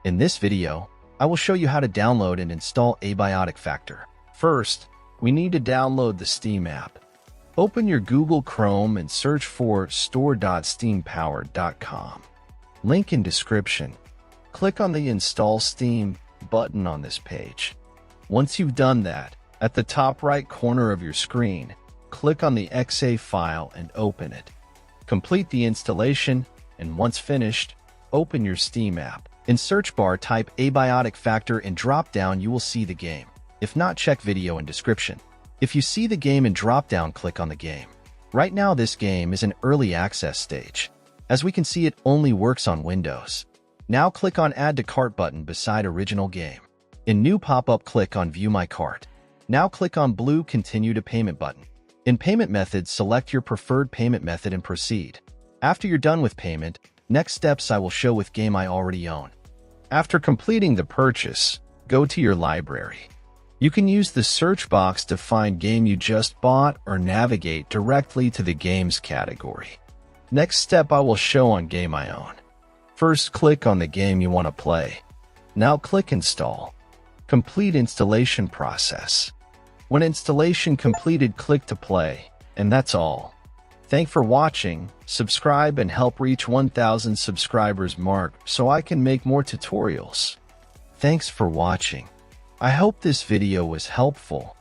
In this video, I will show you how to download and install Abiotic Factor. First, we need to download the Steam app. Open your Google Chrome and search for store.steampowered.com. Link in description. Click on the Install Steam button on this page. Once you've done that, at the top right corner of your screen, click on the .exe file and open it. Complete the installation, and once finished, open your Steam app. In search bar, type Abiotic Factor and drop down you will see the game. If not, check video in description. If you see the game in drop down, click on the game. Right now this game is in early access stage. As we can see, it only works on Windows. Now click on Add to Cart button beside original game. In new pop-up, click on View My Cart. Now click on blue Continue to Payment button. In payment methods, select your preferred payment method and proceed. After you're done with payment, next steps I will show with game I already own. After completing the purchase, go to your library. You can use the search box to find game you just bought or navigate directly to the games category. Next step I will show on game I own. First, click on the game you want to play. Now click Install. Complete installation process. When installation completed, click to play, and that's all. Thanks for watching, subscribe and help reach 1,000 subscribers mark so I can make more tutorials. Thanks for watching. I hope this video was helpful.